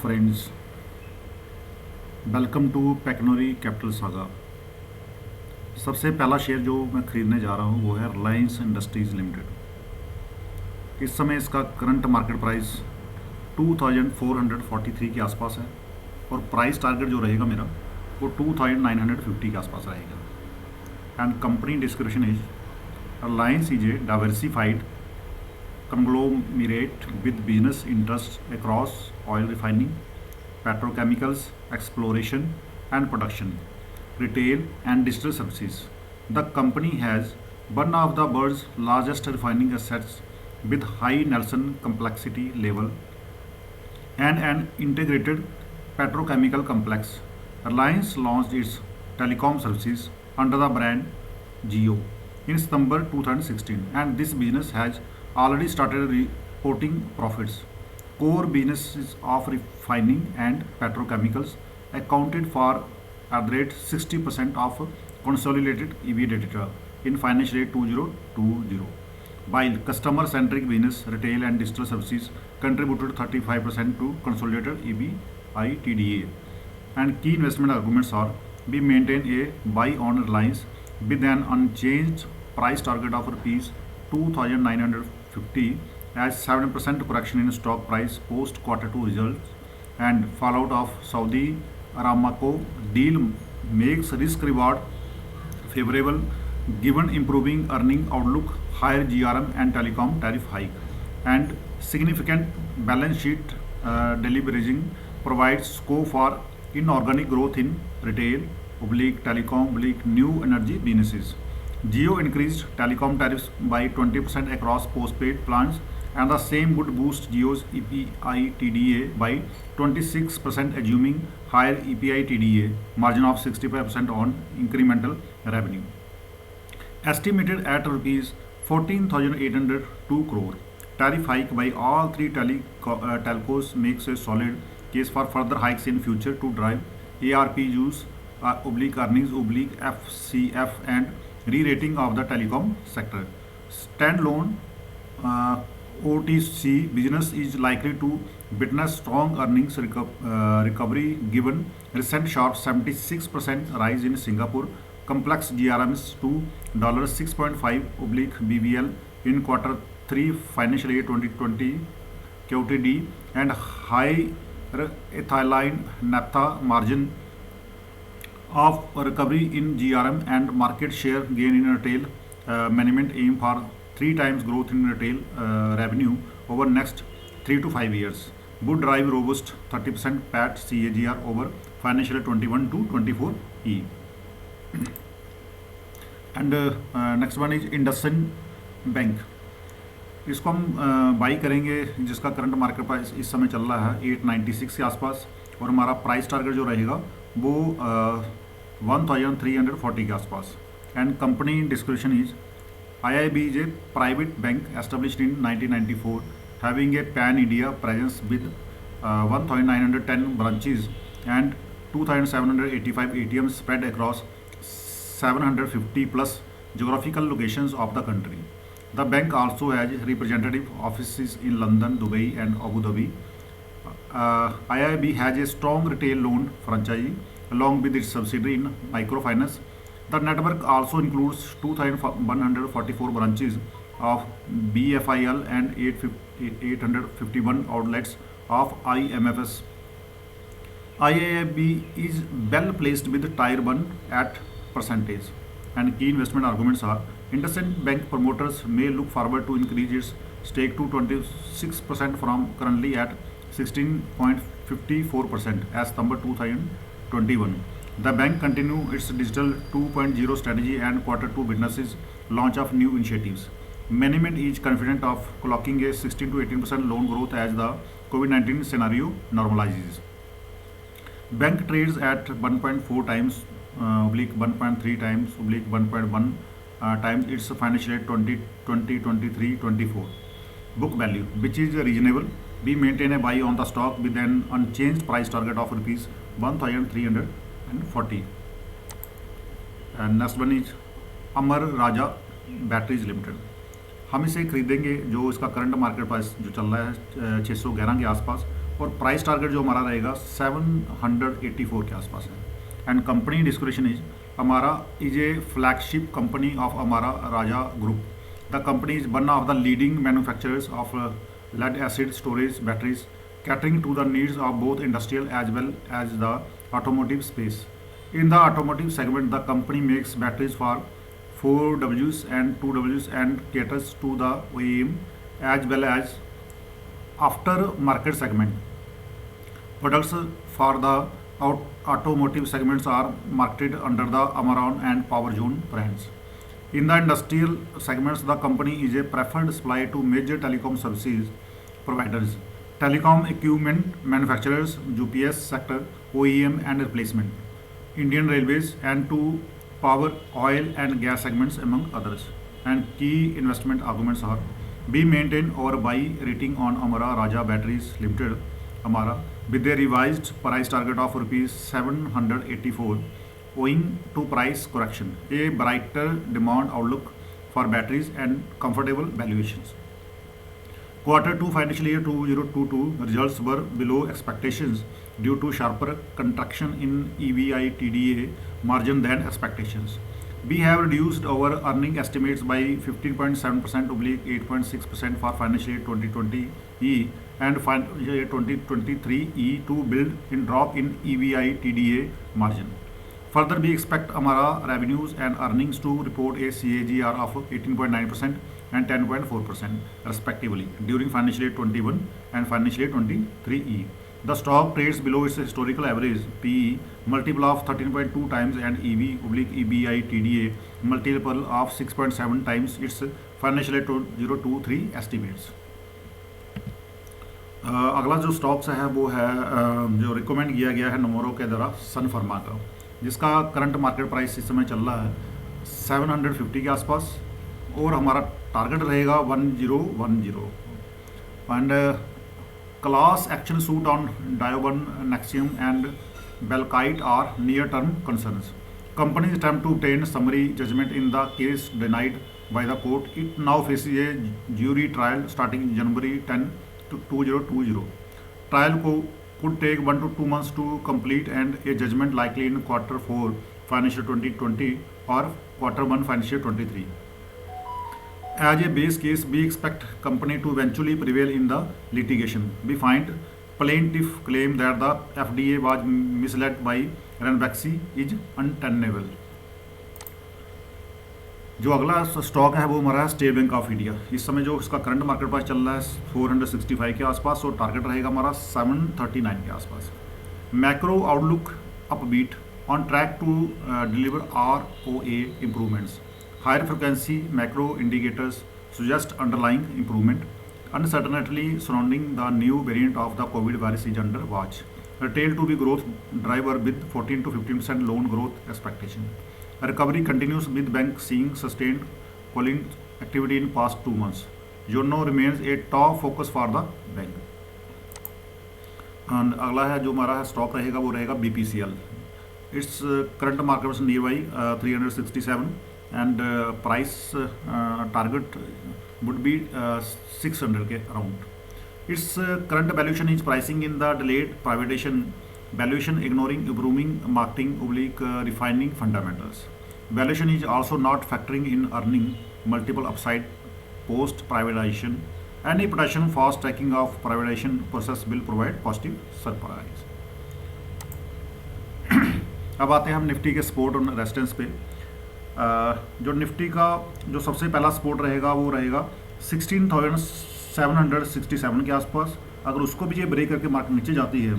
friends, welcome to पेकनोरी capital saga. सबसे पहला शेयर जो मैं ख़रीदने जा रहा हूँ वो है रिलायंस इंडस्ट्रीज़ लिमिटेड। इस समय इसका करंट मार्केट प्राइस 2443 के आसपास है और प्राइस टारगेट जो रहेगा मेरा वो 2950 के आसपास रहेगा। And company description is Reliance is a diversified conglomerate with business interests across oil refining, petrochemicals, exploration and production, retail and digital services. The company has one of the world's largest refining assets with high Nelson complexity level and an integrated petrochemical complex. Reliance launched its telecom services under the brand Jio in September 2016, and this business has already started reporting profits. Core businesses of refining and petrochemicals accounted for at the rate 60% of consolidated EBITDA in financial year 2020, while customer-centric business, retail and digital services contributed 35% to consolidated EBITDA. And key investment arguments are: we maintain a buy on Reliance with an unchanged price target of rupees 2,950 as 7% correction in stock price post quarter 2 results and fallout of Saudi Aramco deal makes risk reward favorable given improving earning outlook, higher GRM and telecom tariff hike, and significant balance sheet deleveraging provides scope for inorganic growth in retail, telecom, new energy businesses. Jio increased telecom tariffs by 20% across postpaid plans, and the same would boost Jio's EPI-TDA by 26%, assuming higher EPI-TDA margin of 65% on incremental revenue. Estimated at rupees 14,802 crore. Tariff hike by all three telcos makes a solid case for further hikes in future to drive ARPUs, earnings, FCF, and re-rating of the telecom sector. Standalone OTC business is likely to witness strong earnings recovery given recent sharp 76% rise in Singapore complex GRMs to $6.5 BVL in quarter 3 financial year 2020 QTD, and high ethylene naphtha margin of recovery in GRM and market share gain in retail. Management aim for 3 times growth in retail revenue over next 3 to 5 years. Would drive robust 30% PAT CAGR over financial year 21 to 24 E. And next one is IndusInd bank. इसको हम by करेंगे जिसका current market price इस समय चल रहा है 896 के आसपास, और हमारा प्राइस टारगेट जो रहेगा वो 1340 के आसपास। And company description is IIB is a private bank established in 1994 having a pan-India presence with 1910 branches and 2785 ATMs spread across 750 plus geographical locations of the country. The bank also has representative offices in London, Dubai and Abu Dhabi. IIB has a strong retail loan franchise along with its subsidiary in microfinance. The network also includes 2,144 branches of BFIL and 851 outlets of IMFS. IIB is well placed with tier 1 at percentage. And key investment arguments are: IndusInd Bank promoters may look forward to increase its stake to 26% from currently at 16.54% as September 2021. The bank continue its digital 2.0 strategy and quarter 2 witnesses launch of new initiatives. Management is confident of clocking a 16 to 18% loan growth as the COVID-19 scenario normalizes. Bank trades at 1.4 times, 1.3 times, 1.1 times its financial year 2023-24 book value, which is reasonable. We maintain a buy on the stock with an unchanged price target of rupees 1,340. And next one is Amar Raja batteries limited. हम इसे खरीदेंगे जो इसका current market price जो चल रहा है 611 के आसपास, और प्राइस टारगेट जो हमारा रहेगा 784 के आसपास है। And company description is Amara is a flagship company of Amara Raja group. The company is one of the leading manufacturers of lead acid storage batteries, catering to the needs of both industrial as well as the automotive space. In the automotive segment, the company makes batteries for 4Ws and 2Ws and caters to the OEM as well as after-market segment. Products for the automotive segments are marketed under the Amaron and PowerZone brands. In the industrial segments, the company is a preferred supplier to major telecom services providers, telecom equipment manufacturers, UPS sector, OEM and replacement, Indian Railways, and to power, oil and gas segments among others. And key investment arguments are: be maintain or buy rating on Amara Raja Batteries Limited, Amara, with a revised price target of rupees 784 owing to price correction, a brighter demand outlook for batteries and comfortable valuations. Quarter 2 financial year 2022 results were below expectations due to sharper contraction in EBITDA margin than expectations. We have reduced our earning estimates by 15.7% oblique 8.6% for financial year 2020 E and financial year 2023 E to build in drop in EBITDA margin. Further, we expect Amara revenues and earnings to report a CAGR of 18.9% and 10.4% respectively during financial year 21 and financial year 23E. The stock trades below its historical average PE multiple of 13.2 times and EV/EBITDA multiple of 6.7 times its financial year 2023 estimates. अगला जो stocks है वो है जो recommend किया गया है नमोरो के द्वारा सन फार्मा का, जिसका करंट मार्केट प्राइस इस समय चल रहा है 750 के आसपास और हमारा टारगेट रहेगा 1010 and class action suit on Diovan Nexium and Valcyte are near term concerns. Company's attempt to obtain summary judgment in the case denied by the court. It now faces a jury trial starting January 10, 2020. Trial could take 1 to 2 months to complete and a judgment likely in quarter 4 financial 2020 or quarter 1 financial 23. As a base case, we expect company to eventually prevail in the litigation. We find plaintiff claim that the FDA was misled by Ranbaxy is untenable. जो अगला stock है वो हमारा है state bank of India. इस समय जो इसका करंट मार्केट प्राइस चल रहा है 465 के आसपास और टारगेट रहेगा हमारा 739 के आसपास. Macro outlook upbeat on track to deliver ROA improvements. Higher frequency macro indicators suggest underlying improvement. Uncertainty surrounding the new variant of the COVID virus is under watch. Retail to be growth driver with 14 to 15% loan growth expectation. Recovery continues with bank seeing sustained calling activity in past 2 months. Yono remains a top focus for the bank. And अगला है जो हमारा stock रहेगा वो रहेगा BPCL. Its current market was nearby 367 and price target would be 600 के around. Its current valuation is pricing in the delayed privatization valuation ignoring improving marketing oblique refining fundamentals. Valuation is also not factoring in earning multiple upside post privatization. Any potential fast tracking of privatization process will provide positive surprise. अब आते हैं हम Nifty के support और resistance पे. जो Nifty का जो सबसे पहला सपोर्ट रहेगा वो रहेगा 16,767 के आसपास. अगर उसको भी ये ब्रेक करके मार्केट नीचे जाती है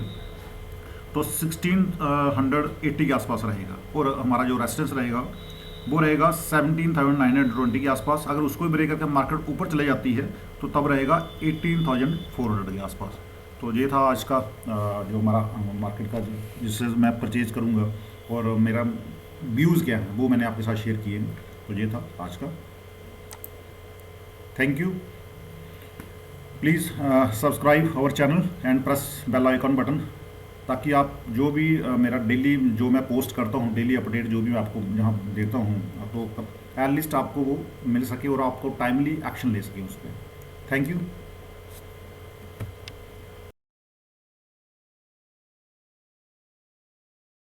तो 1680 के आसपास रहेगा और हमारा जो रेजिस्टेंस रहेगा वो रहेगा 17,920 के आसपास. अगर उसको भी ब्रेक करके मार्केट ऊपर चले जाती है तो तब रहेगा 18,400 के आसपास. तो ये था आज का जो हमारा मार्केट का जिससे मैं परचेज करूँगा और मेरा व्यूज़ क्या है वो मैंने आपके साथ शेयर किए हैं. तो ये था आज का. Thank you. Please subscribe our channel and press bell icon button ताकि आप जो भी मेरा डेली जो मैं पोस्ट करता हूँ डेली अपडेट जो भी मैं आपको यहाँ देता हूँ तो एटलीस्ट आपको वो मिल सके और आपको टाइमली एक्शन ले सके उस पर. Thank you.